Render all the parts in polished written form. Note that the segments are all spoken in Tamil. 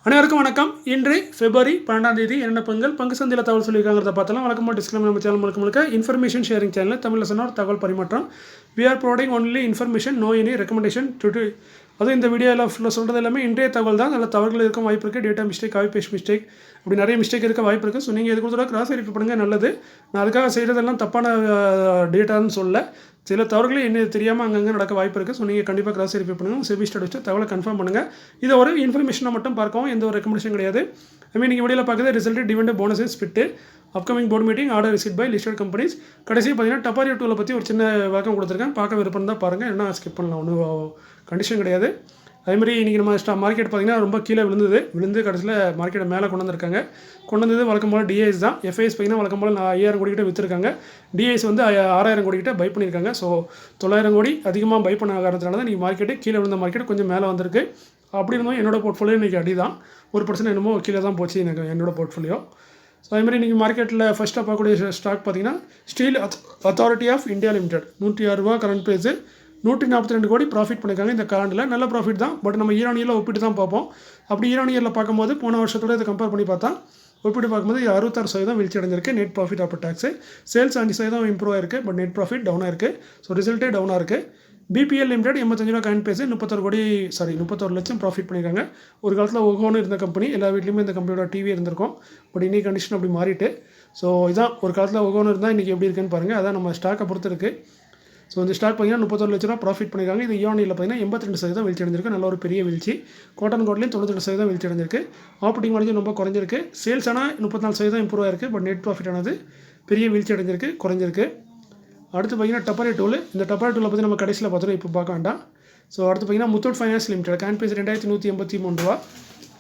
அனைவருக்கும் வணக்கம். இன்று பிப்ரவரி 12ஆம் தேதி என்னென்ன பங்கு சந்தையில் தகவல் சொல்லியிருக்காங்கிறத பார்த்தலாம். வழக்கமாக டிஸ்கிளைமர் நம்ம சேனல் முழுக்க இன்ஃபர்மேஷன் ஷேரிங் சேனல் தமிழில் சொன்னால் தகவல் பரிமாற்றம். We are providing only information, no any recommendation அதுவும் இந்த வீடியோவில் ஃபுல்லாக சொல்கிறது எல்லாமே இன்றைய தகவல் தான். அதில் தவறுகள் இருக்க வாய்ப்பு இருக்குது. Data mistake, copy paste mistake, அப்படி நிறைய மிஸ்டேக் இருக்க வாய்ப்பு இருக்குது. ஸோ நீங்கள் இது கொடுத்தா கிராஸ் வெரிஃபை பண்ணுங்கள், நல்லது. நான் அதுக்காக செய்கிறதெல்லாம் தப்பான டேட்டான்னு சொல்ல, சில தவறுகளை என்ன தெரியாமல் அங்கங்கே நடக்க வாய்ப்பு இருக்குது. ஸோ நீங்கள் கண்டிப்பாக கிராஸ் வெரிஃபை பண்ணுங்கள். செபி ஸ்டடிஸ்ட்டு தகவலை கன்ஃபார்ம் பண்ணுங்கள். இதை ஒரு இன்ஃபர்மேஷனை மட்டும் பார்க்கவும், எந்த ஒரு ரெக்கமெண்டேஷன் கிடையாது. நீங்கள் வீடியோவில் பார்க்குறது result, dividend, bonuses, split, upcoming board meeting, order receipt by listed companies. கடைசி பார்த்தீங்கன்னா டப்பாரியோ டூலை பற்றி ஒரு சின்ன விளக்கம் கொடுத்துருக்கேன். பார்க்க விருப்பம் தான் பாருங்கள், என்ன ஸ்கிப் பண்ணலாம், ஒன்றும் கண்டிஷன் கிடையாது. அதேமாதிரி இன்றைக்கி நம்ம மார்க்கெட் பார்த்திங்கன்னா ரொம்ப கீழே விழுந்து கடைசியில் மார்க்கெட்டை மேலே கொண்டு வந்தது வழக்கம் போல் டிஐஎஸ் தான். எஃப்ஐஎஸ் பார்த்திங்கன்னா வழக்கம் போல் 5000 கோடி கிட்ட விற்றுருக்காங்க. டிஐஎஸ் வந்து 6000 கோடி கிட்ட பை பண்ணியிருக்காங்க. ஸோ 900 கோடி அதிகமாக பை பண்ண காரணத்தினால தான் நீங்கள் மார்க்கெட்டு கீழே விழுந்த மார்க்கெட் கொஞ்சம் மேலே வந்திருக்கு. அப்படி இருந்தோம் என்னோட போர்ட்ஃபோலியோ இன்றைக்கி அடி தான், 1% என்னமோ கீழே தான் போச்சு என்னோட போர்ட்ஃபோலியோ. ஸோ அதேமாதிரி இன்றைக்கி மார்க்கெட்டில் ஃபஸ்ட்டாக பார்க்கக்கூடிய ஸ்டாக் பார்த்திங்கன்னா steel authority of India limited 106 ரூபா கரண்ட் ப்ரைஸு, 142 கோடி ப்ராஃபிட் பண்ணியிருக்காங்க. இந்த கரண்டில் நல்ல ப்ராஃபிட் தான். பட் நம்ம ஈரானியில் ஒப்பிட்டு தான் பார்ப்போம். அப்படி ஈரானியில் பார்க்கும்போது போன வருஷத்தோட இதை கம்பேர் பண்ணி பார்த்தா ஒப்பிட்டு பார்க்கும்போது 66% வீழ்ச்சி அடைஞ்சிருக்கு. Net profit after tax. Sales 5% improve ஆயிருக்கு. பட் நெட் ப்ராஃபிட் டவுனாக இருக்குது. ஸோ ரிசல்ட்டே டவுனாக இருக்குது. பிபிஎல் லிமிடெட் 85 ரூபா கரண்ட் ப்ரைஸு, 31 லட்சம் ப்ராஃபிட் பண்ணியிருக்காங்க. ஒரு காலத்தில் ஒகோன்னு இருந்த கம்பெனி, எல்லா வீட்லேயுமே இந்த கம்பெனியோட டிவி இருந்திருக்கும். பட் இன்றைக்கி கண்டிஷன் அப்படி மாறிட்டு. ஸோ இதான் ஒரு காலத்தில் ஒகோன்னு இருந்தால் இன்றைக்கி எப்படி இருக்குன்னு பாருங்கள். அதான் நம்ம ஸ்டாக்கை பொறுத்து இருக்குது. ஸோ இந்த ஸ்டாக் பார்த்தீங்கன்னா 31 லட்ச ரூபா ப்ராஃபிட் பண்ணியிருக்காங்க. இது ஈரானியில் பார்த்தீங்கன்னா 82% வீழ்ச்சி அடைஞ்சிருக்கு. நல்ல ஒரு பெரிய வீழ்ச்சி. காட்டன் கோட்லேயும் 92% வீழ்ச்சி அடைஞ்சிருக்கு. ஆப்ரேட்டிங் மார்ஜின் ரொம்ப குறைஞ்சிருக்கு. சேல்ஸ் ஆனால் 34% இம்ப்ரூவ் ஆயிருக்கு. பட் நெட் ப்ராஃபிட் ஆனது பெரிய வீழ்ச்சி அடைஞ்சிருக்கு, குறைஞ்சிருக்கு. அடுத்து பார்த்தீங்கன்னா டப்பாரியோ டூல். இந்த டப்பாரியோ டூலை பற்றி நம்ம கடைசியில் பார்த்துருவோம், இப்போ பார்க்க வேண்டாம். ஸோ அடுத்து பார்த்தீங்கன்னா Muthoot finance limited current price 2183 ரூபா,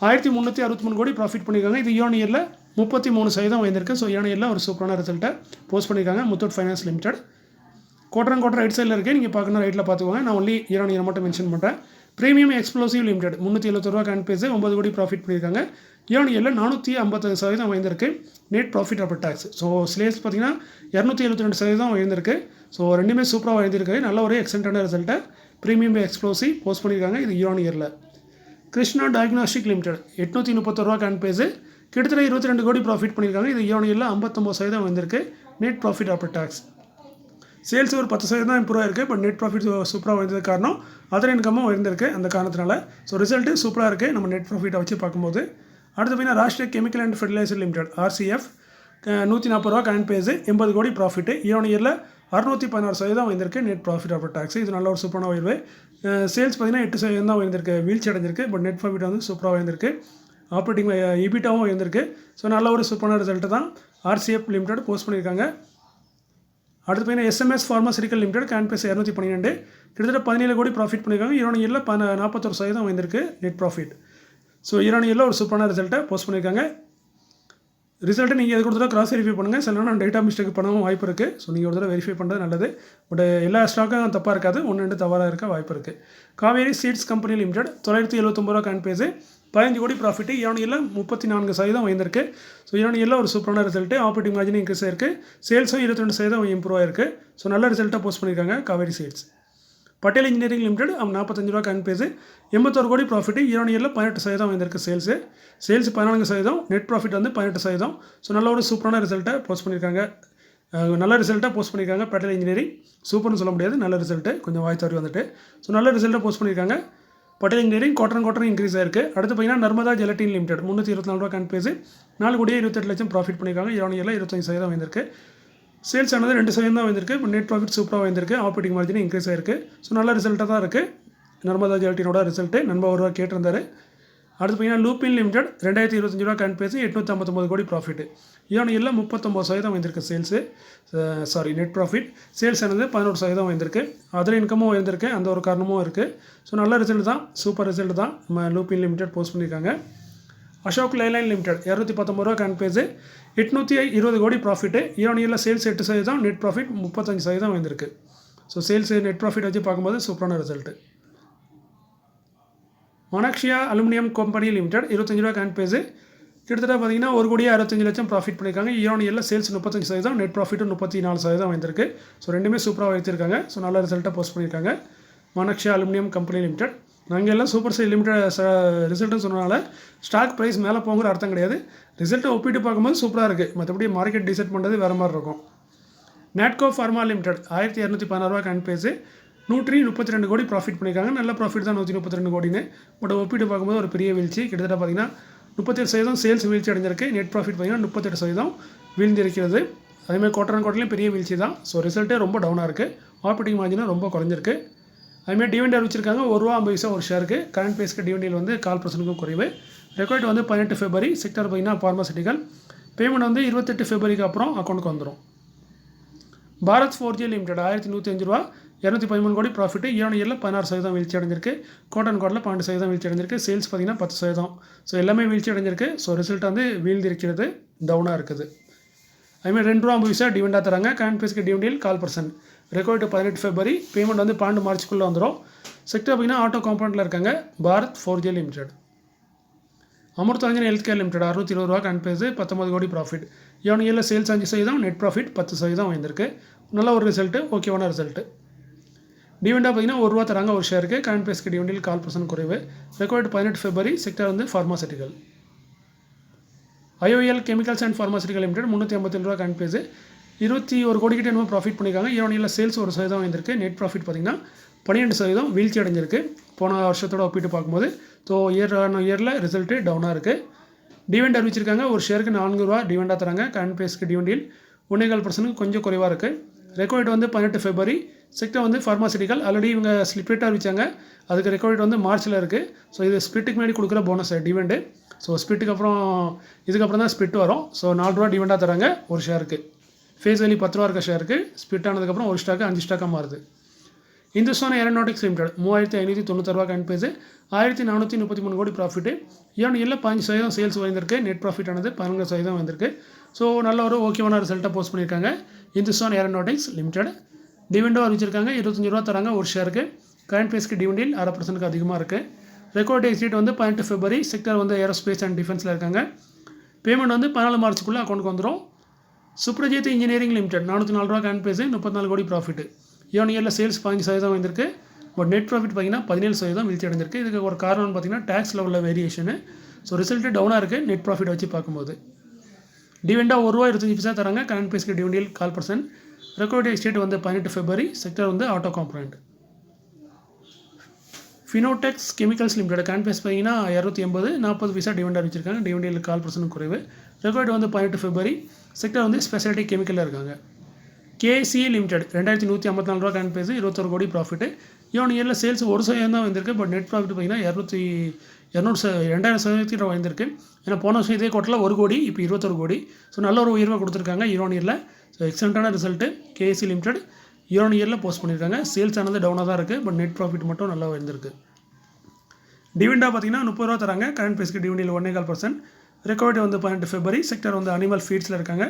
1363 கோடி ப்ராஃபிட் பண்ணியிருக்காங்க. இது ஈரானியரில் 33% உயர்ந்திருக்கு. ஸோ ஈரானியரில் ஒரு சூப்பரான ரிசல்ட்டை போஸ்ட் பண்ணியிருக்காங்க Muthoot finance limited. Quarter right சைடில் இருக்குது, நீங்கள் பார்க்கணும் ரைட்டில் பார்த்துக்கோங்க. நான் ஒன்லி ஈரானியரை மட்டும் மென்ஷன் பண்ணுறேன். ப்ரீமியம் எக்ஸ்ப்ளோசிவ் லிமிடெட் 370 ரூபா கரண்ட் ப்ரைஸ், 9 கோடி ப்ராஃபிட் பண்ணியிருக்காங்க. ஈரானியரில் 450% உயர்ந்திருக்கு. Net profit after tax. So sales பார்த்தீங்கன்னா 272% உயர்ந்திருக்கு. ஸோ ரெண்டுமே சூப்பராக உயர்ந்திருக்கு. நல்ல ஒரு எக்ஸலண்ட்டான ரிசல்ட்டை ப்ரீமியம் எக்ஸ்ப்ளோசிவ் போஸ்ட் பண்ணியிருக்காங்க. இது ஈரானியரில். கிருஷ்ணா டயக்னாஸ்டிக் லிமிடெட் 831 ரூபா கரண்ட் ப்ரைஸ், கிட்டத்தட்ட 22 கோடி ப்ராஃபிட் பண்ணியிருக்காங்க. இது ஈரானியரில் 59% உயர்ந்திருக்கு. Net profit after tax. Sales ஒரு 10% தான் இம்ப்ரூவ் ஆயிருக்கு. பட் நெட் ப்ராஃபிட் சூப்பராக உயர்ந்தது காரணம் அதர் இன்கமும் உயர்ந்திருக்கு. அந்த காரணத்தினால ஸோ ரிசல்ட்டு சூப்பராக இருக்குது நம்ம நெட் ப்ராஃபிட்டை வச்சு பார்க்கும்போது. அடுத்து பார்த்தீங்கன்னா Rashtriya chemical and fertilizer limited RCF 140 ரூபா கரண்ட் ப்ரைஸ், 80 கோடி ப்ராஃபிட்டு. ஈரானியரில் 616% உயர்ந்திருக்கு. Net profit after tax. இது நல்ல ஒரு சூப்பரான உயர்வு. சேல்ஸ் பார்த்தீங்கன்னா 8% தான் உயர்ந்திருக்கு, வீழ்ச்சி அடைஞ்சிருக்கு. பட் நெட் ப்ராஃபிட் வந்து சூப்பராக உயர்ந்திருக்கு. ஆப்ரேட்டிங் இபிட்டாவும் உயர்ந்திருக்கு. ஸோ நல்ல ஒரு சூப்பரான ரிசல்ட்டு தான் RCF லிமிடெட் போஸ்ட் பண்ணியிருக்காங்க. அடுத்து பார்த்தீங்கன்னா SMS pharmaceutical limited current price 212, கிட்டத்தட்ட 17 கோடி ப்ராஃபிட் பண்ணியிருக்காங்க. ஈரானியரில் 41% வந்திருக்கு நெட் ப்ராஃபிட். ஸோ ஈரானியரில் ஒரு சூப்பரான ரிசல்ட்டை போஸ்ட் பண்ணியிருக்காங்க. ரிசல்ட்டை நீங்கள் எது கொடுத்தா கிராஸ் வெரிஃபை பண்ணுங்கள். சில நேரம் டேட்டா மிஸ்டேக் பண்ணவும் வாய்ப்பு இருக்குது. ஸோ நீங்கள் ஒரு தடவை வெரிஃபை பண்ணுறது நல்லது. பட் எல்லா ஸ்டாக்கும் தப்பாக இருக்காது, 1-2 தவறாக இருக்க வாய்ப்பு இருக்குது. காவேரி சீட்ஸ் கம்பெனி லிமிடெட் 979 ரூபா கரண்ட் ப்ரைஸ், 15 கோடி ப்ராஃபிட்டு. ஈரானியரில் 34% உயர்ந்திருக்கு. ஸோ ஈரானியரில் ஒரு சூப்பரான ரிசல்ட்டு. ஆப்ரேட்டிங் மார்ஜின் இன்க்ரீஸ் ஆயிருக்கு. சேல்ஸும் 22% இம்ப்ரூவ் ஆயிருக்கு. ஸோ நல்ல ரிசல்ட்டாக போஸ்ட் பண்ணியிருக்காங்க Kaveri seeds. Patel engineering limited 45 ரூபா கரண்ட் ப்ரைஸ், 81 கோடி ப்ராஃபிட்டு. ஈரானியரில் 18% வந்திருக்கு. சேல்ஸ் 14%, நெட் ப்ராஃபிட் வந்து 18%. ஸோ நல்ல ஒரு சூப்பரான ரிசல்ட்டை போஸ்ட் பண்ணியிருக்காங்க. பட்டேல் இன்ஜினியரிங் சூப்பர்னு சொல்ல முடியாது, நல்ல ரிசல்ட்டு. கொஞ்சம் வாய் தவறி வந்துட்டு. ஸோ நல்ல ரிசல்ட்டை போஸ்ட் பண்ணியிருக்காங்க. பட்டேல் இன்ஜினியரிங் குவார்டர் இன்க்ரீஸ் ஆயிருக்கு. அடுத்து பார்த்தீங்கன்னா நர்மதா ஜெலட்டின் லிமிடெட் 324 ரூபா கரண்ட் ப்ரைஸ், 4 கோடியே 28 லட்சம் ப்ராஃபிட் பண்ணியிருக்காங்க. ஈரானியரில் 25% வந்திருக்கு. சேல்ஸ் ஆனது 2% தான் வந்திருக்கு. இப்போ நெட் ப்ராஃபிட் சூப்பராக வந்திருக்கு. ஆப்ரேட்டிங் மார்ஜின் இன்க்ரீஸ் ஆயிருக்கு. ஸோ நல்ல ரிசல்ட்டாக தான் இருக்குது நர்மதா ஜெலட்டினோட ரிசல்ட்டு. நண்பர் ஒரு ரூபா கேட்டிருந்தாரு. அடுத்து பார்த்தீங்கன்னா லூபின் லிமிடெட் 2025 ரூபா கரண்ட் ப்ரைஸ், 859 கோடி ப்ராஃபிட்டு. ஈரானியரில் 39% வந்திருக்கு நெட் ப்ராஃபிட். சேல்ஸ் ஆனது 11% வந்திருக்கு. அதர் இன்கமும் உயர்ந்திருக்கு. அந்த ஒரு காரணமும் இருக்குது. ஸோ நல்ல ரிசல்ட் தான், சூப்பர் ரிசல்ட் தான் நம்ம லூபின் லிமிடெட் போஸ்ட் பண்ணியிருக்காங்க. அசோக் லைலைன் லிமிடெட் 219 ரூபா கரண்ட் ப்ரைஸ், 820 கோடி ப்ராஃபிட்டு. ஈரானியரில் சேல்ஸ் 8%, நெட் ப்ராஃபிட் 35% வந்திருக்கு. ஸோ சேல்ஸ் நெட் ப்ராஃபிட் வச்சு பார்க்கும்போது சூப்பரான ரிசல்ட்டு. மனாக்ஷியா அலுமினியம் கம்பெனி லிமிடெட் 25 ரூபா கரண்ட் ப்ரைஸ், கிட்டத்தட்ட பார்த்தீங்கன்னா 1 கோடியே 65 லட்சம் ப்ராஃபிட் பண்ணியிருக்காங்க. ஈரானியரில் சேல்ஸ் 35%, நெட் ப்ராஃபிட்டும் 34% வந்திருக்கு. ஸோ ரெண்டுமே சூப்பராக வைத்திருக்காங்க. ஸோ நல்ல ரிசல்ட்டாக போஸ்ட் பண்ணியிருக்காங்க மனாக்ஷியா அலுமினியம் கம்பெனி லிமிடெட். நாங்கள் எல்லாம் சூப்பர் சைட் லிமிடெட் ரிசல்ட்டுன்னு சொன்னனால ஸ்டாக் ப்ரைஸ் மேலே போங்கிற அர்த்தம் கிடையாது. ரிசல்ட்டை ஒப்பிட்டு பார்க்கும்போது சூப்பராக இருக்குது. மற்றபடி மார்க்கெட் டிசைட் பண்ணுறது வேறு மாதிரி இருக்கும். நாட்கோ ஃபார்மா லிமிடெட் 1216 ரூபா கரண்ட் பேஸு 132 கோடி ப்ராஃபிட் பண்ணியிருக்காங்க. நல்ல ப்ராஃபிட் தான் 132 கோடின்னு. பட் ஒப்பிட்டு பார்க்கும்போது ஒரு பெரிய வீழ்ச்சி. கிட்டத்தட்ட பார்த்திங்கன்னா 37% சேல்ஸ் வீழ்ச்சி அடைஞ்சிருக்கு. நெட் ப்ராஃபிட் பார்த்திங்கன்னா 38% வீழ்ந்திருக்கிறது. அதேமாதிரி குவார்ட்டர்லையும் பெரிய வீழ்ச்சி தான். ஸோ ரிசல்ட்டே ரொம்ப டவுனாக இருக்குது. ஆப்ரேட்டிங் மார்ஜினும் ரொம்ப குறைஞ்சிருக்கு. அதுமாதிரி டிவிடெண்ட் அறிவிச்சிருக்காங்க ₹1.50 ஒரு ஷேருக்கு. கரண்ட் பேஸ்க்கு டிவிடெண்ட் வந்து 0.25% குறைவு. ரெக்கார்ட் வந்து 18 ஃபெப்ரவரி. செக்டர் பார்த்திங்கன்னா ஃபார்மாசிட்டிக்கல். பேமெண்ட் வந்து 28 ஃபெப்ரவரிக்கு அப்புறம் அக்கௌண்ட்டுக்கு வந்துடும். பாரத் 4G லிமிடெட் 1105 ரூபா 213 கோடி ப்ராஃபிட்டு. இயர்ல 16% வீழ்ச்சி அடைஞ்சிருக்கு. குவார்ட்டர் 12% வீழ்ச்சி அடைஞ்சிருக்கு. சேல்ஸ் பார்த்திங்கன்னா 10%. ஸோ எல்லாமே வீழ்ச்சி அடைஞ்சிருக்கு. ஸோ ரிசல்ட் வந்து வீழ்ந்திருக்கிறது, டவுனாக இருக்குது. அதுமாதிரி ₹2.50 டிவிடெண்டாக தராங்க. கரண்ட் பேஸ்க்கு டிவிடெண்ட் 0.25%. Record 18 February. பேமெண்ட் வந்து 12 மார்ச்சுக்குள்ளே வந்துடும். செக்டர் பார்த்திங்கன்னா ஆட்டோ காம்பவுண்டில் இருக்காங்க. Bharat 4G limited. Amrutanjan health care limited 620 ரூபா கரண்ட் பேஸு 19 கோடி ப்ராஃபிட். இயர்ல சேல்ஸ் 5%, நெட் ப்ராஃபிட் 10% வந்திருக்கு. நல்ல ஒரு ரிசல்ட்டு, ஓகேவான ரிசல்ட்டு. டிவிடெண்டாக பார்த்திங்கன்னா ₹1 தராங்க ஒரு ஷேருக்கு. கரண்ட் பேஸ்க்கு டிவிடெண்ட் 0.25% குறைவு. Record 18 February. செக்டர் வந்து pharmaceutical. IOL chemicals and pharmaceutical limited 357 ரூபா கரண்ட் பேஸு 21 கோடி கிட்ட என்னமோ ப்ராஃபிட் பண்ணியிருக்காங்க. இயர்ல சேல்ஸ் 1% வந்திருக்கு. நெட் ப்ராஃபிட் பார்த்திங்கன்னா 12% வீழ்ச்சி அடைஞ்சிருக்கு போன வருஷத்தோட ஒப்பிட்டு பார்க்கும்போது. ஸோ இயரில் ரிசல்ட்டு டவுனாக இருக்குது. டிவிடெண்ட் அறிவிச்சிருக்காங்க. ஒரு ஷேருக்கு ₹4 டிவிடெண்டாக தராங்க. கரண்ட் பேஸ்க்கு டிவிடெண்ட் 1.25% கொஞ்சம் குறைவாக இருக்குது. ரெக்கார்ட் வந்து 18 ஃபெப்ரவரி. செக்டர் வந்து ஃபார்மாசிட்டிக்கல். ஆல்ரெடி இவங்க ஸ்பிளிட்டாக அறிவிச்சாங்க. அதுக்கு ரெக்கார்ட் வந்து மார்ச்சில் இருக்குது. ஸோ இது ஸ்பிளிட்டுக்கு முன்னாடி கொடுக்குற போனஸ் டிவிடெண்டு. ஸோ ஸ்பிளிட்டுக்கு அப்புறம் இதுக்கப்புறம் தான் ஸ்பிளிட் வரும். ஸோ ₹4 டிவிடெண்டாக தராங்க ஒரு ஷேருக்கு. ஃபேஸ் வேல்யூ ₹10 இருக்க ஷேருக்கு. ஸ்பிளிட் ஆனதுக்கப்புறம் ஒரு ஸ்டாக்கு 5 ஸ்டாக்காக மாறுது. இந்துஸ்தான் ஏரோநாட்டிக்ஸ் லிமிடெட் 3590 ரூபா கரண்ட் பேஸு 1433 கோடி ப்ராஃபிட்டு. இயர்ல 15% சேல்ஸ் வந்திருக்கு. நெட் ப்ராஃபிட் ஆனது 11% வந்திருக்கு. ஸோ நல்ல ஒரு ஓகேவான ரிசல்ட்டாக போஸ்ட் பண்ணியிருக்காங்க இந்துஸ்தான் ஏரோநாட்டிக்ஸ் லிமிடெட். டிவிடெண்டும் அறிவிச்சிருக்காங்க. ₹25 தராங்க ஒரு ஷேருக்கு. கரண்ட் பேஸ்க்கு டிவிடெண்ட் 0.5% அதிகமாக இருக்குது. ரெக்கார்ட் எக்ஸிட் வந்து 18 ஃபெப்ரவரி. செக்டர் வந்து ஏரோஸ்பேஸ் அண்ட் டிஃபென்ஸில் இருக்காங்க. பேமெண்ட் வந்து 14 மார்ச்சுக்குள்ளே அக்கௌண்ட்டுக்கு வந்துடும். சுப்ரஜித் இன்ஜினியரிங் லிமிடெட் 404 ரூபா கரண்ட் பேஸு 34 கோடி ப்ராஃபிட்டு. இயர்ல சேல்ஸ் 15% வந்திருக்கு. பட் நெட் ப்ராஃபிட் பார்த்திங்கன்னா 17% வீழ்ச்சி அடைஞ்சிருக்கு. இதுக்கு ஒரு காரணம்னு பார்த்திங்கன்னா டேக்ஸ் லெவலில் வேரியேஷனு. ஸோ ரிசல்ட்டு டவுனாக இருக்குது நெட் ப்ராஃபிட் வச்சு பார்க்கும்போது. டிவிடெண்டாக ₹1.25 தராங்க. கரண்ட் பேஸ்க்கு டிவிடெண்ட் 0.25%. ரெக்கார்ட் எக்ஸ்டேட் வந்து 18 ஃபெப்ரவரி. செக்டர் வந்து auto component. Fineotex chemicals limited current base பார்த்திங்கன்னா 280 40 டிவிடெண்ட் அறிவிச்சிருக்காங்க. டிவிடெண்ட் 0.25% குறைவு. ரெக்கார்டு வந்து 18 ஃபெப்ரவரி. செக்டர் வந்து ஸ்பெஷாலிட்டி கெமிக்கலில் இருக்காங்க. KCA லிமிடெட் 2154 ரூபா கரண்ட் பேஸு 21 கோடி ப்ராஃபிட்டு. இயர்ல சேல்ஸ் 1% தான் வந்திருக்கு. பட் நெட் ப்ராஃபிட் பார்த்திங்கன்னா 2000% வந்திருக்கு. ஏன்னா போன வருஷம் இதே குவார்ட்டரில் 1 கோடி, இப்போ 21 கோடி. ஸோ நல்ல ஒரு உயர்வாக கொடுத்துருக்காங்க இயரில். ஸோ எக்ஸலண்ட்டான ரிசல்ட்டு KCA லிமிடெட் இயரில் போஸ்ட் பண்ணியிருக்காங்க. சேல்ஸ் ஆனது டவுனாக தான் இருக்குது. பட் நெட் ப்ராஃபிட் மட்டும் நல்லா வந்திருக்கு. டிவிடெண்டாக பார்த்திங்கன்னா ₹30 தராங்க. கரண்ட் பேஸ்க்கு டிவிடெண்ட் 1.25%. ரெக்கார்டு வந்து 18 ஃபெப்ரவரி. செக்டர் வந்து அனிமல் ஃபீட்ஸில் இருக்காங்க.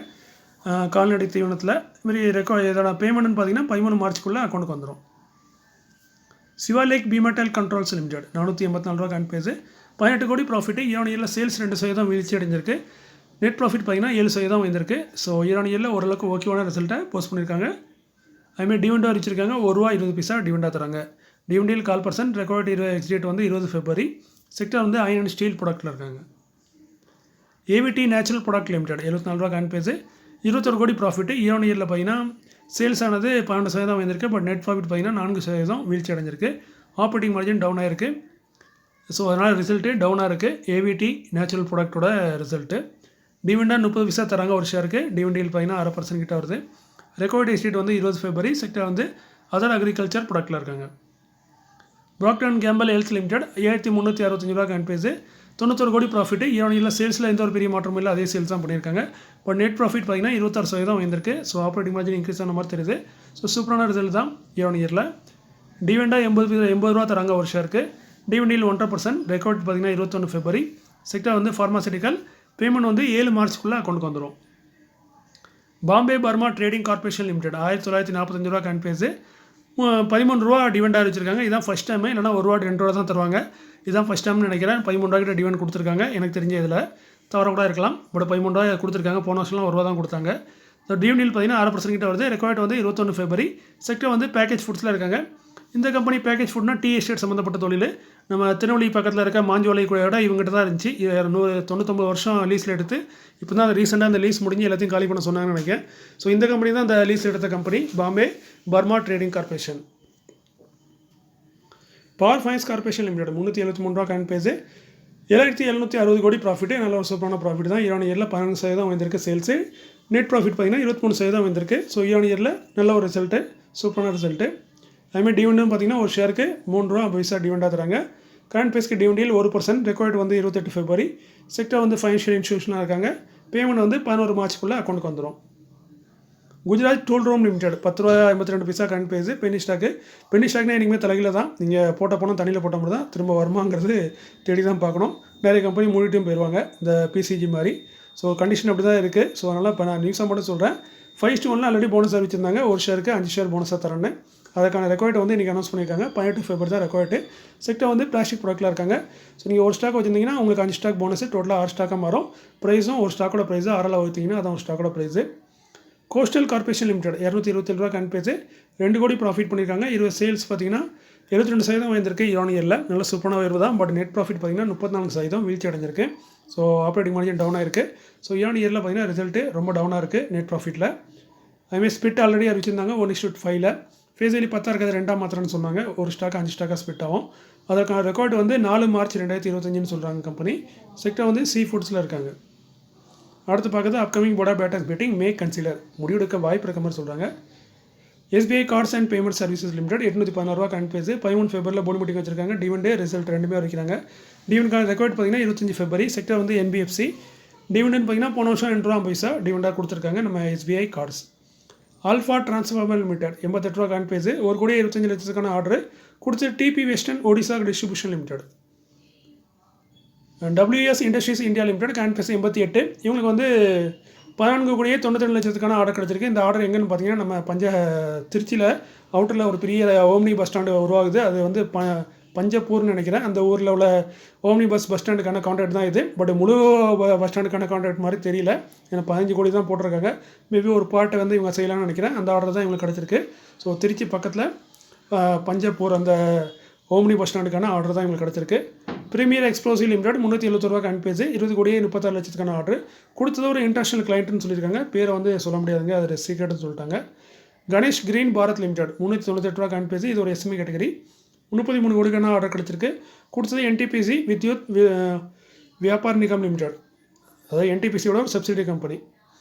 கால்நடை தீவனத்தில் இதுமாரி இதோட பேமெண்ட்னு பார்த்திங்கன்னா 13 மார்ச்சுக்குள்ளே அக்கௌண்ட்டுக்கு வந்துடும். சிவாலேக் பீமெட்டல் கண்ட்ரோல்ஸ் லிமிடெட் 484 ரூபா கரண்ட் பேஸு 18 கோடி ப்ராஃபிட்டு. இயர்ல சேல்ஸ் 2% வீழ்ச்சி அடைஞ்சிருக்கு. நெட் ப்ராஃபிட் பார்த்திங்கன்னா 7% வந்திருக்கு. ஸோ இயர்ல ஓரளவுக்கு ஓகேவான ரிசல்ட்டை போஸ்ட் பண்ணியிருக்காங்க. அதுமாதிரி டிவிடெண்டும் அறிவிச்சிருக்காங்க. ₹1.20 டிவிடெண்டாக தராங்க. டிவிடெண்ட் 0.25%. ரெக்கார்டு எக்ஸ்டேட் வந்து 20 ஃபெப்ரவரி. செக்டர் வந்து அயர்ன் அண்ட் ஸ்டீல் ப்ராடக்ட்டில் இருக்காங்க. AVT நேச்சுரல் ப்ராடக்ட் லிமிடெட் 74 ரூபா கரண்ட் பேஸு 21 கோடி ப்ராஃபிட்டு. இயர்ல பார்த்திங்கன்னா சேல்ஸ் ஆனது 12% வந்திருக்கு. பட் நெட் ப்ராஃபிட் பார்த்திங்கன்னா 4% வீழ்ச்சி அடைஞ்சிருக்கு. ஆப்ரேட்டிங் மார்ஜின் டவுன் ஆகிருக்கு. ஸோ அதனால் ரிசல்ட்டு டவுனாக இருக்குது AVT நேச்சுரல் ப்ராடக்ட்டோட ரிசல்ட்டு. டிவிடெண்டாக ₹30 தராங்க ஒரு ஷேருக்கு. டிவிடெண்ட் பார்த்திங்கன்னா 0.5% கிட்ட வருது. ரெக்கார்டு எக்ஸ்டேட் வந்து 20 ஃபெப்ரவரி. செக்டர் வந்து அதர் அக்ரிகல்ச்சர் ப்ராடக்ட்டில் இருக்காங்க. Procter and Gamble health limited 7365 ரூபா கரண்ட் பேஸு 91 கோடி ப்ராஃபிட்டு. இயர்ல சேல்ஸில் எந்த ஒரு பெரிய மாற்றமும் இல்லை. அதே சேல்ஸ் தான் பண்ணியிருக்காங்க. பட் நெட் ப்ராஃபிட் பார்த்திங்கன்னா 26% வந்திருக்கு. ஸோ ஆப்ரேட்டிங் மார்ஜின் இன்க்ரீஸ் ஆன மாதிரி தெரியுது. ஸோ சூப்பரான ரிசல்ட் தான் இயரில். டிவிடெண்டாக ₹80 தராங்க ஒரு ஷேருக்கு. டிவிடெண்ட் 1.5%. ரெக்கார்ட் பார்த்திங்கன்னா 21 ஃபெப்ரவரி. செக்டர் வந்து ஃபார்மாசிட்டிக்கல். பேமெண்ட் வந்து 7 மார்ச்சுக்குள்ளே அக்கௌண்ட்டுக்கு வந்துடும். Bombay Burma trading corporation limited 1945 ரூபா கரண்ட் பேஸு 13 ரூபா டிவிடெண்டாக வச்சுருக்காங்க. இதான் ஃபஸ்ட் டைம். இல்லைனா ₹1 2 தான் தருவாங்க. இதுதான் ஃபஸ்ட் டைம்னு நினைக்கிறேன். 13 ரூபா கிட்ட டிவிடெண்ட் கொடுத்துருக்காங்க. எனக்கு தெரிஞ்ச இதில் தவறக்கூட இருக்கலாம். பட் 13 ரூபா கொடுத்துருக்காங்க. போன வருஷம்லாம் ₹1 தான் கொடுத்தாங்க. ஸோ டிவிடெண்ட் பார்த்திங்கன்னா 6% கிட்ட வருது. ரெக்கார்ட் வந்து 21 ஃபெப்ரவரி. செக்டர் வந்து பேக்கேஜ் ஃபுட்ஸில் இருக்காங்க. இந்த கம்பெனி பேக்கேஜ் ஃபுட்னா டீ எஸ்டேட் சம்மந்தப்பட்ட தொழில். நம்ம திருநெல்வேலி பக்கத்தில் இருக்க மாஞ்சோலை கூட இவங்ககிட்ட தான் இருந்துச்சு. 99 வருஷம் லீஸில் எடுத்து இப்போ தான் ரீசெண்டாக அந்த லீஸ் முடிஞ்சு எல்லாத்தையும் காலி பண்ண சொன்னாங்கன்னு நினைக்கிறேன். ஸோ இந்த கம்பெனி தான் அந்த லீஸ் எடுத்த company, Bombay Burma trading corporation. Power finance corporation limited 373 ரூபா கரண்ட் பேஸு, 7760 கோடி ப்ராஃபிட்டு. நல்ல ஒரு சூப்பரான ப்ராஃபிட் தான். இயரில் 11% வந்திருக்கு சேல்ஸு. நெட் ப்ராஃபிட் பார்த்தீங்கன்னா 23% வந்திருக்கு. ஸோ இயரில் நல்ல ஒரு ரிசல்ட்டு, சூப்பரான ரிசல்ட்டு. அதுமாதிரி டிவிடெண்டும் பார்த்தீங்கன்னா ஒரு ஷேருக்கு 3 ரூபா 50 பைசா டிவிடெண்டாக தராங்க. கரண்ட் பேஸ்க்கு டிவிடெண்ட் 1%, ரெக்கார்டு வந்து 28 February. செக்டர் வந்து ஃபைனான்ஷியல் இன்ஸ்டியூஷனாக இருக்காங்க. பேமெண்ட் வந்து 11 மார்ச்சுக்குள்ளே அக்கௌண்ட்டுக்கு வந்துடும். குஜராத் டூல் ரூம் லிமிடெட் 10 ரூபா 52 பைசா கரண்ட் பேஸு. பென்னி ஸ்டாக்னா இனிமேல் தலையில் தான், நீங்கள் போட்ட பணம் தண்ணியில் போட்ட மாதிரி தான், திரும்ப வருமாங்கிறது தேடி தான் பார்க்கணும். நிறைய கம்பெனி மூடிட்டும் போயிடுவாங்க, இந்த பிசிஜி மாதிரி. ஸோ கண்டிஷன் அப்படி தான் இருக்குது. ஸோ அதனால் இப்போ நான் நியூஸாக மட்டும் சொல்கிறேன். 5:1 ஆல்ரெடி போனஸ் அறிவிச்சிருந்தாங்க, ஒரு ஷேருக்கு 5 ஷேர் போனஸாக தரேன்னு. அதுக்கான ரெக்கார்டு வந்து இன்றைக்கி அனௌன்ஸ் பண்ணியிருக்காங்க. 18 February தான் ரெக்கார்டு. செக்டர் வந்து பிளாஸ்டிக் ப்ராடக்ட்டில் இருக்காங்க. ஸோ நீங்கள் ஒரு ஸ்டாக் வச்சுருந்தீங்கன்னா உங்களுக்கு 5 ஸ்டாக் போனஸ், டோட்டலாக 6 ஸ்டாக்காக மாறும். ப்ரைஸும் ஒரு ஸ்டாக்கோட ப்ரைஸு 6 வச்சுட்டிங்கன்னா அதான் ஒரு ஸ்டாக்கோட ப்ரைஸு. கோஸ்டல் கார்பரேஷன் லிமிடெட் 227 ரூபா கரண்ட் பேஸு, 2 கோடி ப்ராஃபிட் பண்ணியிருக்காங்க. 20 சேல்ஸ் பார்த்தீங்கன்னா 72% வந்திருக்கு இயர்னியரில். நல்ல சூப்பரான உயர்வு தான். பட் நெட் ப்ராஃபிட் பார்த்தீங்கன்னா 34% வீழ்ச்சி அடைஞ்சிருக்கு. ஸோ ஆப்ரேட்டிங் மார்ஜின் டவுனாக இருக்குது. ஸோ இயர்னியரில் பார்த்தீங்கன்னா ரிசல்ட்டு ரொம்ப டவுனாக இருக்குது நெட் ப்ராஃபிட்டில். அதுமாதிரி ஸ்பிட் ஆல்ரெடி அறிவிச்சிருந்தாங்க 1:5. ஃபேஸ் வேல்யூ 10 இருக்கிறது 2 மாத்திரம்னு சொன்னாங்க. ஒரு ஸ்டாக் 5 ஸ்டாக்காக ஸ்பிட் ஆகும். அதற்கான ரெக்கார்டு வந்து 4 மார்ச் 2025 சொல்கிறாங்க கம்பெனி. செக்டர் வந்து சீ ஃபுட்ஸில் இருக்காங்க. அடுத்து பார்க்குறது upcoming board of directors meeting may consider, முடிவெடுக்க வாய்ப்பு இருக்க மாதிரி சொல்கிறாங்க. SBI cards and payment services limited 816 ரூபா current base. 13 February board meeting வச்சிருக்காங்க. டிவிடெண்ட் ரிசல்ட் ரெண்டுமே வைக்கிறாங்க. டிவிடெண்ட் ரெக்கார்ட் பார்த்தீங்கன்னா 25 February. செக்டர் வந்து NBFC. டிவிடெண்ட் பார்த்தீங்கன்னா போன வருஷம் 2 ரூபா 50 பைசா டிவிடெண்டாக கொடுத்துருக்காங்க நம்ம SBI cards. Alpha transformer limited 88 ரூபா கரண்ட் பேஸு, 1,25 லட்சத்துக்கான ஆர்டர் கொடுத்து. TP western Odisha distribution limited. WS industries India limited current base 88. இவங்களுக்கு வந்து 14,92 லட்சத்துக்கான ஆர்டர் கிடச்சிருக்கு. இந்த ஆர்டர் எங்கன்னு பார்த்தீங்கன்னா நம்ம திருச்சியில் அவுட்டரில் ஒரு பெரிய ஓம்னி பஸ் ஸ்டாண்டு உருவாகுது. அது வந்து பஞ்சப்பூர்னு நினைக்கிறேன். அந்த ஊரில் உள்ள ஓம்னி பஸ் ஸ்டாண்டுக்கான கான்ட்ராக்ட் தான் இது. பட் முழு பஸ் ஸ்டாண்டுக்கான கான்ட்ராக்ட் மாதிரி தெரியல. ஏன்னா 15 கோடி தான் போட்டிருக்காங்க. மேபி ஒரு பார்ட்டை வந்து இவங்க செய்யலாம்னு நினைக்கிறேன். அந்த ஆர்டர் தான் இவங்களுக்கு கிடச்சிருக்கு. ஸோ திருச்சி பக்கத்தில் பஞ்சப்பூர் அந்த ஓம்னி பஸ் ஸ்டாண்டுக்கான ஆர்டர் தான் இவங்களுக்கு கிடச்சிருக்கு. பிரீமியர் எக்ஸ்ப்ளோசிவ் லிமிடெட் 370 ரூபா கரண்ட் பேஸு, 20,36 லட்சத்துக்கான ஆர்டர் கொடுத்தது. ஒரு இன்டர்நேஷனல் கிளைண்ட்னு சொல்லியிருக்காங்க. பேரை வந்து சொல்ல முடியாதுங்க, அது சீக்ரெட்னு சொல்லிட்டாங்க. கணேஷ் கிரீன் பாரத் லிமிடெட் 398 ரூபா கரண்ட் பேஸு, இது ஒரு SME கேட்டகரி. 33 கோடிக்கான ஆர்டர் கிடச்சிருக்கு. கொடுத்தது NTPC வித்யுத் வியாபார் நிகம் லிமிடெட், அதாவது NTPCயோட ஒரு subsidiary company.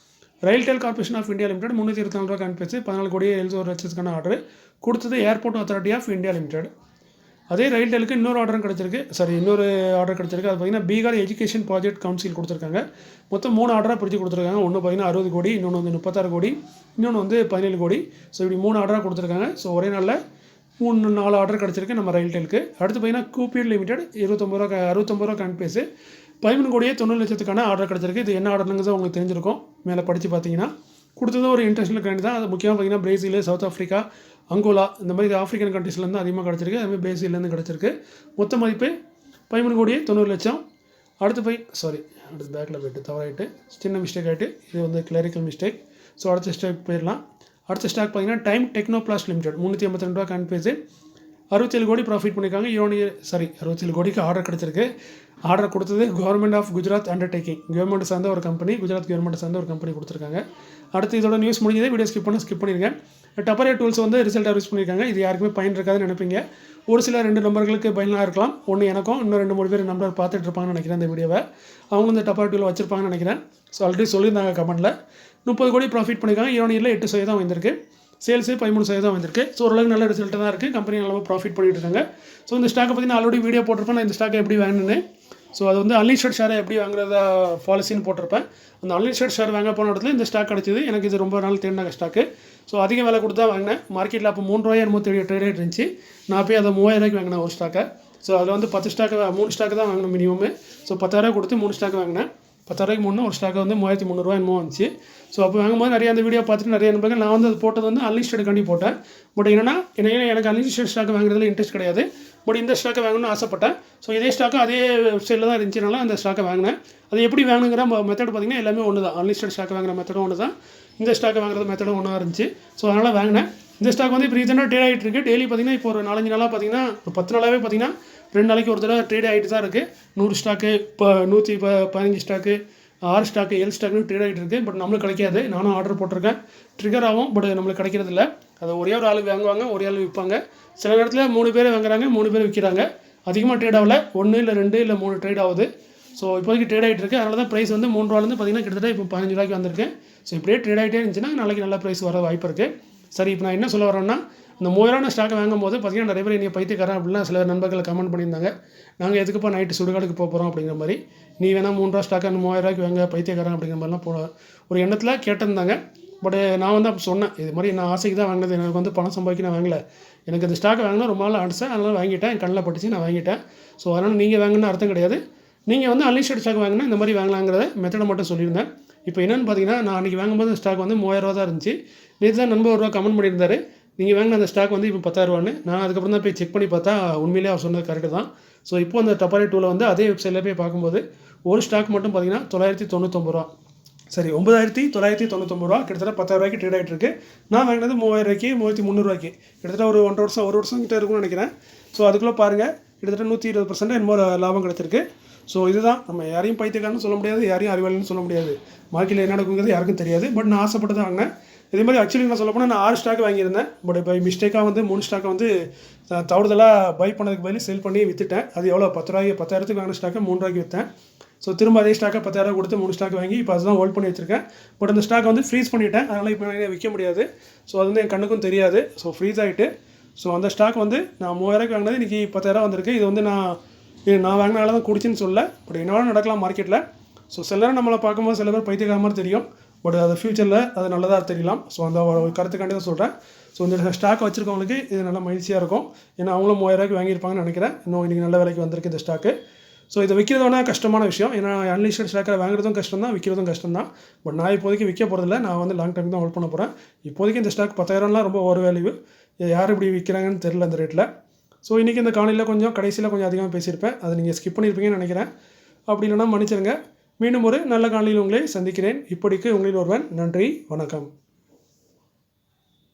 RailTel corporation of India limited 324 ரூபா கரண்ட் பேஸு, 14,71 லட்சத்துக்கான ஆர்டர் கொடுத்தது. Airport authority of India limited. அதே ரயில்டெலுக்கு இன்னொரு ஆர்டரும் கிடச்சிருக்கு. இன்னொரு ஆர்டர் கிடச்சிருக்கு. அது பார்த்தீங்கன்னா பீகார் எஜுகேஷன் ப்ராஜெக்ட் கவுன்சில் கொடுத்துருக்காங்க. மொத்தம் 3 ஆர்டராக பிரித்து கொடுத்துருக்காங்க. ஒன்று பார்த்தீங்கன்னா 60 கோடி, இன்னொன்று வந்து 36 கோடி, இன்னொன்று வந்து 17 கோடி. ஸோ இப்படி 3 ஆர்டராக கொடுத்துருக்காங்க. ஸோ ஒரே நாளில் 3-4 ஆர்டர் கிடச்சிருக்கு நம்ம ரயில்டெலுக்கு. அடுத்து பார்த்தீங்கன்னா கூப்பீட் லிமிடெட் 69 ரூபா கரண்ட் பேஸு, 13,90 லட்சத்துக்கான ஆர்டர் கிடச்சிருக்கு. இது என்ன ஆர்டருங்கிறது உங்களுக்கு தெரிஞ்சிருக்கும், மேலே படித்து பார்த்தீங்கன்னா. கொடுத்தது ஒரு இன்டர்நேஷனல் கிளைண்ட் தான். அது முக்கியமாக பார்த்தீங்கன்னா பிரேசில், சவுத் ஆஃப்ரிக்கா, அங்கோலா, இந்த மாதிரி ஆஃப்ரிக்கன் கண்ட்ரீஸ்லேருந்து அதிகமாக கிடச்சிருக்கு. அதுமாதிரி பிரேசிலேருந்து கிடச்சிருக்கு. மொத்த மதிப்பு 13,90 லட்சம். அடுத்து பேக்கில் போய்ட்டு தவறாயிட்டு சின்ன மிஸ்டேக் ஆகிட்டு, இது வந்து கிளரிக்கல் மிஸ்டேக். ஸோ அடுத்த ஸ்டாக் போயிடலாம். அடுத்த ஸ்டாக் பார்த்தீங்கன்னா டைம் டெக்னோபிளாஸ்ட் லிமிடெட் 382 ரூபா கரண்ட் பேஸு, 67 கோடி ப்ராஃபிட் பண்ணியிருக்காங்க. 67 கோடிக்கு ஆர்டர் கிடச்சிருக்கு. ஆர்டர் கொடுத்தது government of Gujarat undertaking, government சார்ந்த ஒரு கம்பெனி, குஜராத் கவர்மெண்ட் சார்ந்த ஒரு கம்பெனி கொடுத்துருக்காங்க. அடுத்து இதோட நியூஸ் முடிஞ்சது. வீடியோ ஸ்கிப் பண்ணிடுங்க. டப்பரே டூல்ஸ் வந்து ரிசல்ட் அரிஸ் பண்ணியிருக்காங்க. இது யாருக்குமே பயன் இருக்காதுன்னு நினைப்பீங்க. ஒரு சில 2 நம்பர்களுக்கு பயனாக இருக்கலாம். ஒன்று எனக்கும், இன்னும் 2-3 பேர் நம்பர் பார்த்துட்டு இருப்பாங்கன்னு நினைக்கிறேன் இந்த வீடியோவை. அவங்க இந்த டப்பரே டூல் வச்சிருப்பாங்கன்னு நினைக்கிறேன். ஸோ ஆல்ரெடி சொல்லியிருந்தாங்க கமெண்ட்டில். 30 கோடி ப்ராஃபிட் பண்ணியிருக்காங்க. இயர்னியரில் 8% வந்திருக்கு. சேல்ஸு 13% வந்திருக்கு. ஸோ ஓரளவுக்கு நல்ல ரிசல்ட்டாக தான் இருக்குது. கம்பெனி நல்லா ப்ராஃபிட் பண்ணிட்டு இருக்காங்க. ஸோ இந்த ஸ்டாக்கை பற்றி நான் ஆல்ரெடி வீடியோ போட்டிருப்பேன். நான் இந்த ஸ்டாக்கை எப்படி வாங்கினேன்னு. ஸோ அது வந்து அன்லிஸ்டட் ஷேரை எப்படி வாங்குறதா பாலிசின்னு போட்டிருப்பேன். அந்த அன்லிஸ்டட் ஷேர் வாங்க போன இடத்துல இந்த ஸ்டாக் கிடச்சிது. எனக்கு இது ரொம்ப நாள் தேடினாங்க ஸ்டாக்கு. ஸோ அதிக விலை கொடுத்து தான் வாங்கினேன். மார்க்கெட்டில் அப்போ 3 ரூபாய் என்னமோ ட்ரேட் ரேட் இருந்துச்சு. நான் போய் அதை 3000 ரூபாய்க்கு வாங்கினேன் ஒரு ஸ்டாக்கை. ஸோ அதில் வந்து 3 ஸ்டாக்கு தான் வாங்கினேன் மினிமம். ஸோ 10,000 கொடுத்து 3 ஸ்டாக் வாங்கினேன். 10,000 ரூபாய்க்கு முன்னே ஒரு ஸ்டாக் வந்து 3,300 என்னமோ வந்துச்சு. ஸோ அப்போ வாங்கும்போது நிறைய அந்த வீடியோ பார்த்துட்டு நிறைய நம்பர்கள் நான் வந்து அது போட்டது வந்து அன்லிஸ்டட் கண்டி போட்டேன். பட் என்னன்னா எனக்கு அன்லிஸ்டட் ஸ்டாக் வாங்குறதுல இன்ட்ரெஸ்ட் கிடையாது. பட் இந்த ஸ்டாக்கை வாங்கணும்னு ஆசைப்பட்டேன். ஸோ இதே ஸ்டாக்கு அதே வெப்சைட்டில் தான் இருந்துச்சுனால அந்த ஸ்டாக்கை வாங்கினேன். அது எப்படி வாங்குங்கிற மெத்தட் பார்த்திங்கன்னா எல்லாமே ஒன்று தான். அன்லிஸ்டட் ஸ்டாக் வாங்குற மெத்தடும் ஒன்று தான், இந்த ஸ்டாக்கை வாங்குறது மெத்தடும் ஒன்றா இருந்துச்சு. ஸோ அதனால் வாங்கினேன். இந்த ஸ்டாக் வந்து இப்போ ரீசெண்டாக ட்ரேட் ஆகிட்டு இருக்குது. டெய்லி பார்த்திங்கன்னா இப்போ ஒரு 4-5 நாளாக பார்த்திங்கன்னா, ஒரு 10 நாளாகவே பார்த்திங்கன்னா 2 நாளைக்கு ஒரு தடவை ட்ரேட் ஆகிட்டு தான் இருக்குது. 100 ஸ்டாக்கு இப்போ 115 ஸ்டாக்கு 6 ஸ்டாக்கு 7 ஸ்டாக்குன்னு ட்ரேட் ஆகிட்டு இருக்குது. பட் நம்மளுக்கு கிடைக்காது. நானும் ஆர்டர் போட்டிருக்கேன், ட்ரிகர் ஆகும், பட் நம்மளுக்கு கிடைக்கிறதில்ல. அதை ஒரே ஒரு ஆள் வாங்குவாங்க, ஒரே ஆள் விற்பாங்க. சில நேரத்தில் 3 பேர் வாங்குறாங்க, 3 பேர் விற்கிறாங்க. அதிகமாக ட்ரேட் ஆகல, 1 இல்லை 2 இல்லை 3 ட்ரேட் ஆகுது. ஸோ இப்போதைக்கு ட்ரேட் ஆகிட்டு இருக்குது. அதனால தான் ப்ரைஸ் வந்து 3 ரூபாலேருந்து பார்த்தீங்கன்னா கிட்டத்தட்ட இப்போ 15 ரூபாய்க்கு வந்திருக்கு. ஸோ இப்படியே ட்ரேட் ஆகிட்டே இருந்துச்சுன்னா நாளைக்கு நல்ல ப்ரைஸ் வர வாய்ப்பு இருக்குது. சரி, இப்போ நான் என்ன சொல்ல வரேன்னா, அந்த 3000 ஸ்டாக் வாங்கும்போது பார்த்தீங்கன்னா நிறைய பேர் நீங்கள் பைத்தியக்காரன் அப்படிலாம் சில நண்பர்கள் கமெண்ட் பண்ணியிருந்தாங்க. நாங்கள் எதுக்குப்பா நைட்டு சுடுகாடுக்கு போகிறோம் அப்படிங்கிற மாதிரி, நீ வேணால் 3 ரூபா ஸ்டாக் அந்த 3000 வாங்க பைத்தியக்காரன் அப்படிங்கிற மாதிரிலாம் ஒரு எண்ணத்தில் கேட்டிருந்தாங்க. பட் நான் வந்து அப்போ சொன்னேன், இது மாதிரி நான் ஆசைக்கு தான் வாங்கினது, எனக்கு வந்து பணம் சம்பாதிக்க நான் வாங்கலை. எனக்கு அந்த ஸ்டாக் வாங்கினா ரொம்ப நாள் அடிச்சேன், அதனால் வாங்கிட்டேன், என் கண்ணில் பட்டுச்சு, நான் வாங்கிட்டேன். ஸோ அதனால் நீங்கள் வாங்கணும்னு அர்த்தம் கிடையாது. நீங்கள் வந்து அன்லிஸ்டட் ஸ்டாக் வாங்கினா இந்த மாதிரி வாங்கலாங்கிறத மெத்தடை மட்டும் சொல்லியிருந்தேன். இப்போ என்னென்னு பார்த்தீங்கன்னா, நான் அன்றைக்கி வாங்கும்போது ஸ்டாக் வந்து 3000 ரூபா தான் இருந்துச்சு. நேற்று தான் நண்பர் ஒரு ரூபா கமெண்ட் பண்ணியிருந்தாரு, நீங்கள் வாங்கின அந்த ஸ்டாக் வந்து இப்போ 10,000 ரூபான்னு. நான் அதுக்கப்புறம் தான் போய் செக் பண்ணி பார்த்தா உண்மையிலே அவர் சொன்னது கரெக்டு தான். ஸோ இப்போ அந்த டப்பாரி டூவில் வந்து அதே வெப்சைட்டில் போய் பார்க்கும்போது ஒரு ஸ்டாக் மட்டும் பார்த்தீங்கன்னா 999 ரூபா, சரி 9999 ரூபா, கிட்டத்தட்ட 10,000 ரூபாய்க்கு ட்ரேட் ஆகிட்டு இருக்கு. நான் வாங்கினது 3000 ரூபாய்க்கு 3300 ரூபாய்க்கு, கிட்டத்தட்ட ஒரு 1 வருஷம் கிட்ட இருக்கும்னு நினைக்கிறேன். ஸோ அதுக்குள்ளே பாருங்கள், கிட்டத்தட்ட 120% என்னமோ லாபம் கிடச்சிருக்கு. ஸோ இதுதான், நம்ம யாரையும் பைத்தியக்காரன்னு சொல்ல முடியாது, யாரையும் அறிவாளின்னு சொல்ல முடியாது. மார்க்கெட்டில் என்ன நடக்குங்கிறது யாருக்கும் தெரியாது. பட் நான் ஆசைப்பட்டு தான் வாங்கினேன். இதே மாதிரி ஆக்சுவலி நான் சொல்ல போனால் நான் 6 ஸ்டாக் வாங்கியிருந்தேன். பட் பை மிஸ்டேக்காக வந்து 3 ஸ்டாக்கை வந்து தவறுதலாக பை பண்ணதுக்கு பதில் செல் பண்ணி விற்றுட்டேன். அது எவ்வளோ 10,000க்கு வாங்கின ஸ்டாக்கை 3 ரூபாய்க்கு விற்றேன். ஸோ திரும்ப அதே ஸ்டாக்கை 10,000 கொடுத்து 3 ஸ்டாக் வாங்கி இப்போ அதுதான் ஹோல்ட் பண்ணி வச்சிருக்கேன். பட் அந்த ஸ்டாக் வந்து ஃப்ரீஸ் பண்ணிவிட்டேன், அதனால் இப்போ விற்க முடியாது. ஸோ அது வந்து என் கண்ணுக்கும் தெரியாது. ஸோ ஃப்ரீஸ் ஆகிட்டு, ஸோ அந்த ஸ்டாக் வந்து நான் 3000 வாங்கினது இன்றைக்கி 10,000 வந்திருக்கு. இது வந்து நான் வாங்கினால தான் குடிச்சின்னு சொல்ல, பட் என்ன வேணால் நடக்கலாம் மார்க்கெட்டில். ஸோ சில நேரம் நம்மளை பார்க்கும்போது சில பேர் பைத்தியக்கார மாதிரி தெரியும், பட் அது ஃப்யூச்சரில் அது நல்லதாக தெரியலாம். ஸோ அந்த ஒரு கருத்துக்காண்டி தான் சொல்கிறேன். ஸோ இந்த ஸ்டாக் வச்சுருக்கவங்களுக்கு இது நல்லா மகிழ்ச்சியாக இருக்கும். ஏன்னா அவங்களும் 3000 வாங்கியிருப்பாங்கன்னு நினைக்கிறேன். இன்னும் இன்றைக்கி நல்ல விலைக்கு வந்திருக்கு இந்த ஸ்டாக்கு. ஸோ இதை விற்கிறது வேணால் கஷ்டமான விஷயம். ஏன்னா அன்லிஸ்டட் ஸ்டாக்கை வாங்குறதும் கஷ்டம் தான், விற்கிறதும் கஷ்டம் தான். பட் நான் இப்போதைக்கு விற்க போகிறதில்ல, நான் வந்து லாங் டைம் தான் ஹோல்ட் பண்ண போகிறேன். இப்போதைக்கு இந்த ஸ்டாக் 10,000லாம் ரொம்ப ஒரு வேல்யூ, யார் இப்படி விற்கிறாங்கன்னு தெரில அந்த ரேட்டில். ஸோ இன்றைக்கி இந்த காலையில் கடைசியில் கொஞ்சம் அதிகமாக பேசியிருப்பேன், அதை நீங்கள் ஸ்கிப் பண்ணியிருப்பீங்கன்னு நினைக்கிறேன். அப்படி இல்லைனா மன்னிச்சிருங்க. மீண்டும் ஒரு நல்ல காலையில் உங்களை சந்திக்கிறேன். இப்படிக்கு உங்களில் ஒருவன். நன்றி, வணக்கம்.